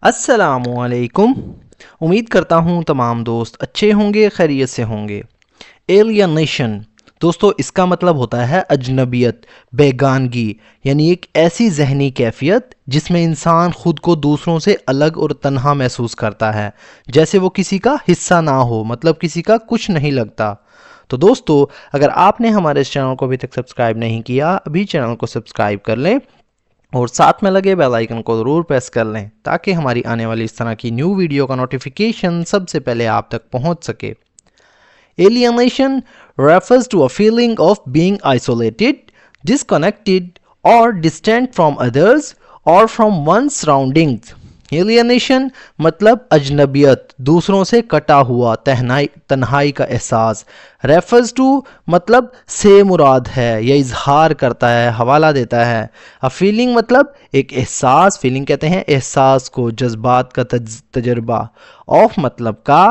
السلام علیکم. امید کرتا ہوں تمام دوست اچھے ہوں گے, خیریت سے ہوں گے. ایلینیشن دوستو اس کا مطلب ہوتا ہے اجنبیت, بیگانگی, یعنی ایک ایسی ذہنی کیفیت جس میں انسان خود کو دوسروں سے الگ اور تنہا محسوس کرتا ہے, جیسے وہ کسی کا حصہ نہ ہو, مطلب کسی کا کچھ نہیں لگتا. تو دوستو اگر آپ نے ہمارے اس چینل کو ابھی تک سبسکرائب نہیں کیا, ابھی چینل کو سبسکرائب کر لیں اور ساتھ میں لگے بیل آئیکن کو ضرور پریس کر لیں تاکہ ہماری آنے والی اس طرح کی نیو ویڈیو کا نوٹیفیکیشن سب سے پہلے آپ تک پہنچ سکے. Alienation refers to a feeling of being isolated, disconnected, or distant from others or from one's surroundings. Alienation مطلب اجنبیت, دوسروں سے کٹا ہوا, تنہائی کا احساس. refers to مطلب سے مراد ہے یا اظہار کرتا ہے, حوالہ دیتا ہے. a feeling مطلب ایک احساس, feeling کہتے ہیں احساس کو, جذبات کا تجربہ. of مطلب کا,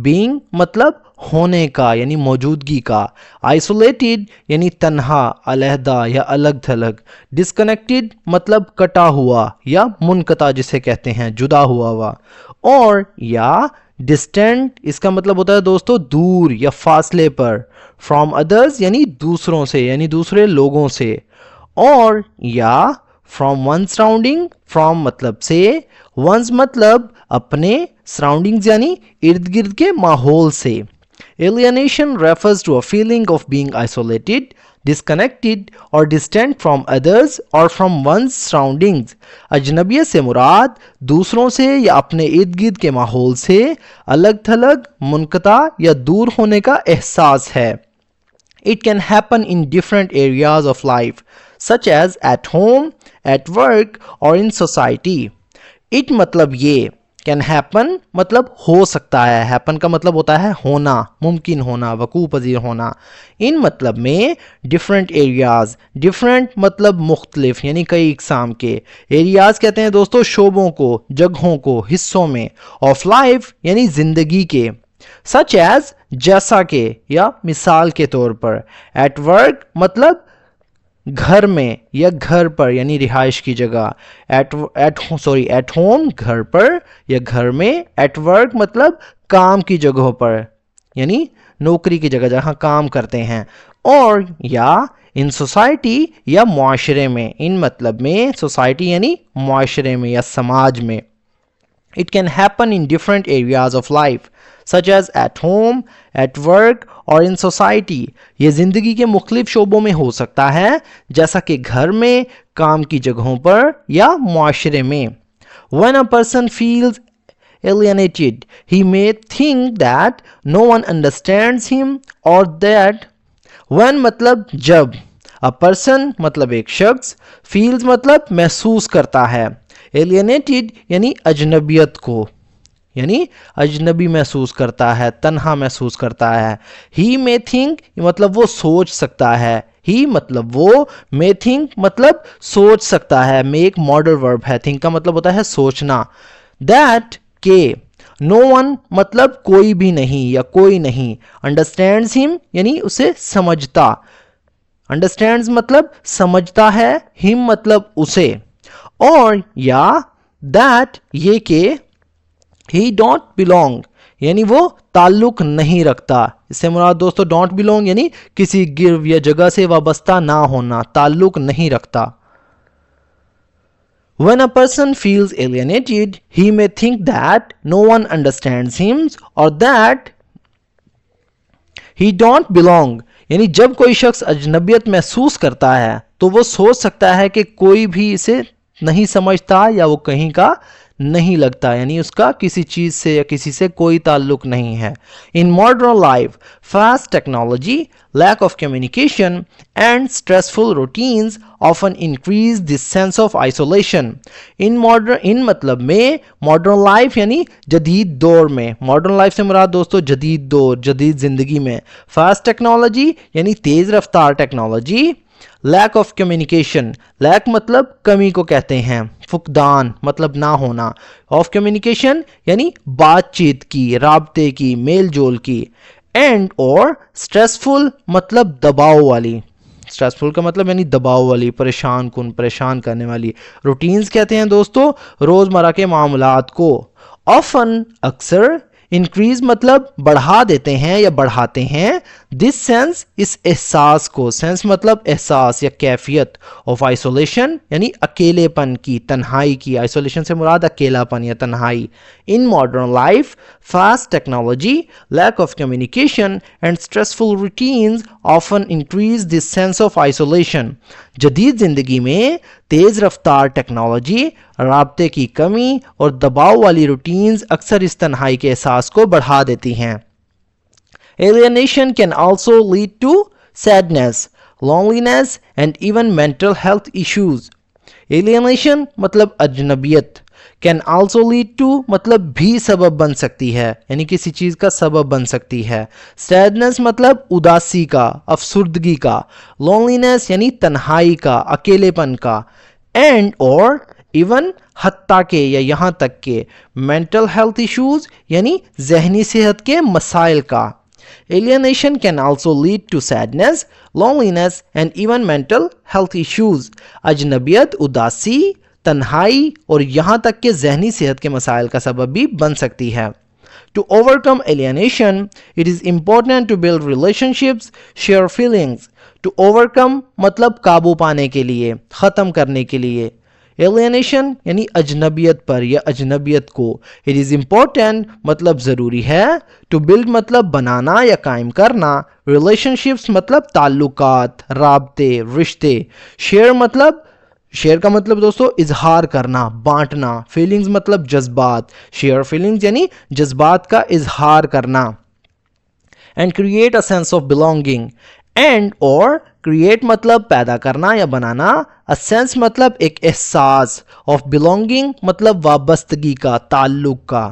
being مطلب ہونے کا یعنی موجودگی کا. isolated یعنی تنہا, علیحدہ یا الگ تھلگ. disconnected مطلب کٹا ہوا یا منقطع جسے کہتے ہیں, جدا ہوا. اور یا distant اس کا مطلب ہوتا ہے دوستو دور یا فاصلے پر. from others یعنی دوسروں سے, یعنی دوسرے لوگوں سے. اور یا from one surrounding, from مطلب سے, one's مطلب اپنے, surroundings یعنی ارد گرد کے ماحول سے. Alienation refers to a feeling of being isolated, disconnected or distant from others or from one's surroundings. اجنبیت سے مراد دوسروں سے یا اپنے ارد گرد کے ماحول سے الگ تھلگ, منقطع یا دور ہونے کا احساس ہے. It can happen in different areas of life, such as at home, at work or in society. It مطلب یہ, can happen مطلب ہو سکتا ہے, happen کا مطلب ہوتا ہے ہونا, ممکن ہونا, وقوع پذیر ہونا. ان مطلب میں different areas, different مطلب مختلف یعنی کئی اقسام کے. areas کہتے ہیں دوستو شعبوں کو, جگہوں کو, حصوں میں. of life یعنی زندگی کے. such as جیسا کہ یا مثال کے طور پر. at work مطلب گھر میں یا گھر پر یعنی رہائش کی جگہ. at home گھر پر یا گھر میں. at work مطلب کام کی جگہوں پر یعنی نوکری کی جگہ جہاں کام کرتے ہیں. اور یا in society یا معاشرے میں. ان مطلب میں society یعنی معاشرے میں یا سماج میں. It can happen in different areas of life, such as at home, at work or in society. یہ زندگی کے مختلف شعبوں میں ہو سکتا ہے, جیسا کہ گھر میں, کام کی جگہوں پر یا معاشرے میں. When a person feels alienated, he may think that no one understands him or that. When مطلب جب, a person مطلب ایک شخص, feels مطلب محسوس کرتا ہے, alienated یعنی اجنبیت کو, یعنی اجنبی محسوس کرتا ہے, تنہا محسوس کرتا ہے. he may think مطلب وہ سوچ سکتا ہے, he مطلب وہ, may think مطلب سوچ سکتا ہے. may ایک ماڈل ورب ہے, think کا مطلب ہوتا ہے سوچنا. that کہ no one مطلب کوئی بھی نہیں یا کوئی نہیں. understands him یعنی اسے سمجھتا, understands مطلب سمجھتا ہے, him مطلب اسے. اور یا that یہ کہ he don't belong یعنی وہ تعلق نہیں رکھتا. اس سے مراد دوستو don't belong یعنی کسی گروہ یا جگہ سے وابستہ نہ ہونا, تعلق نہیں رکھتا. When a person feels alienated, he may think that no one understands him or that he don't belong. یعنی جب کوئی شخص اجنبیت محسوس کرتا ہے تو وہ سوچ سکتا ہے کہ کوئی بھی اسے نہیں سمجھتا یا وہ کہیں کا نہیں لگتا, یعنی اس کا کسی چیز سے یا کسی سے کوئی تعلق نہیں ہے. In modern life, fast technology, lack of communication and stressful routines often increase this sense of isolation. In مطلب میں modern life یعنی جدید دور میں. modern life سے مراد دوستو جدید دور, جدید زندگی میں. fast technology یعنی تیز رفتار technology. Lack of communication, lack مطلب کمی کو کہتے ہیں, فقدان مطلب نہ ہونا. آف کمیونیکیشن یعنی بات چیت کی, رابطے کی, میل جول کی. اینڈ اور اسٹریسفل مطلب دباؤ والی. اسٹریسفل کا مطلب یعنی دباؤ والی، پریشان کن، پریشان کرنے والی. روٹینز کہتے ہیں دوستوں روزمرہ کے معاملات کو. آفن اکثر. انکریز مطلب بڑھا دیتے ہیں یا بڑھاتے ہیں. دس سینس اس احساس کو. سینس مطلب احساس یا کیفیت. آف آئسولیشن یعنی اکیلے پن کی، تنہائی کی. آئسولیشن سے مراد اکیلا پن یا تنہائی. In modern life fast technology lack of communication and stressful routines often increase this sense of isolation. جدید زندگی میں تیز رفتار ٹیکنالوجی، رابطے کی کمی اور دباؤ والی روٹینز اکثر اس تنہائی کے احساس کو بڑھا دیتی ہیں. Alienation can also lead to sadness, loneliness and even mental health issues. Alienation مطلب اجنبیت. Can also lead to مطلب بھی سبب بن سکتی ہے، یعنی کسی چیز کا سبب بن سکتی ہے. Sadness مطلب اداسی کا، افسردگی کا. Loneliness یعنی تنہائی کا، اکیلے پن کا. And or even حتیٰ کہ یا یہاں تک کہ mental health issues یعنی ذہنی صحت کے مسائل کا. Alienation can also lead to sadness, loneliness and even mental health issues. اجنبیت اداسی، تنہائی اور یہاں تک کہ ذہنی صحت کے مسائل کا سبب بھی بن سکتی ہے. To overcome alienation, it is important to build relationships, share feelings. To overcome مطلب قابو پانے کے لیے، ختم کرنے کے لیے. Alienation یعنی اجنبیت پر یا اجنبیت کو. It is important مطلب ضروری ہے. To build مطلب بنانا یا قائم کرنا. Relationships مطلب تعلقات، رابطے، رشتے. Share مطلب، شیئر کا مطلب دوستو اظہار کرنا، بانٹنا. فیلنگز مطلب جذبات. شیئر فیلنگز یعنی جذبات کا اظہار کرنا. And create a sense of belonging. And or create مطلب پیدا کرنا یا بنانا. A sense مطلب ایک احساس. Of belonging مطلب وابستگی کا، تعلق کا.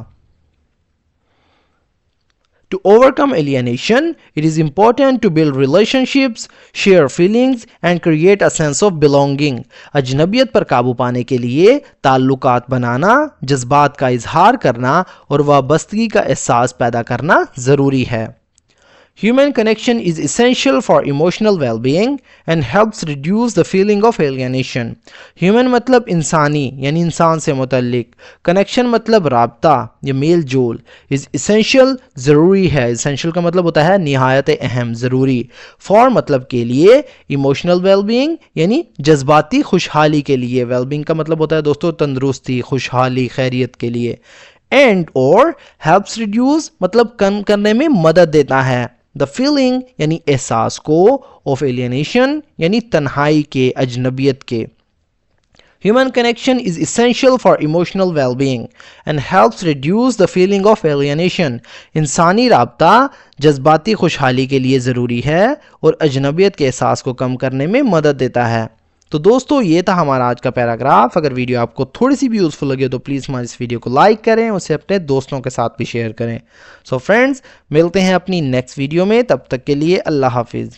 To overcome alienation, it is important to build relationships, share feelings, and create a sense of belonging. اجنبیت پر قابو پانے کے لیے تعلقات بنانا، جذبات کا اظہار کرنا اور وابستگی کا احساس پیدا کرنا ضروری ہے. Human connection is essential for emotional well-being and helps reduce the feeling of alienation. Human مطلب انسانی یعنی انسان سے متعلق. Connection مطلب رابطہ یا میل جول. is essential ضروری ہے. essential کا مطلب ہوتا ہے نہایت اہم، ضروری. for مطلب کے لیے. emotional well-being یعنی جذباتی خوشحالی کے لیے. well-being کا مطلب ہوتا ہے دوستو تندرستی، خوشحالی، خیریت کے لیے. and or helps reduce مطلب کم کرنے میں مدد دیتا ہے. The feeling یعنی احساس کو. of alienation یعنی تنہائی کے، اجنبیت کے. Human connection is essential for emotional well-being and helps reduce the feeling of alienation. انسانی رابطہ جذباتی خوشحالی کے لیے ضروری ہے اور اجنبیت کے احساس کو کم کرنے میں مدد دیتا ہے. تو دوستو یہ تھا ہمارا آج کا پیراگراف. اگر ویڈیو آپ کو تھوڑی سی بھی یوزفل لگے تو پلیز ہماری اس ویڈیو کو لائک کریں، اسے اپنے دوستوں کے ساتھ بھی شیئر کریں. سو فرینڈز ملتے ہیں اپنی نیکسٹ ویڈیو میں، تب تک کے لیے اللہ حافظ.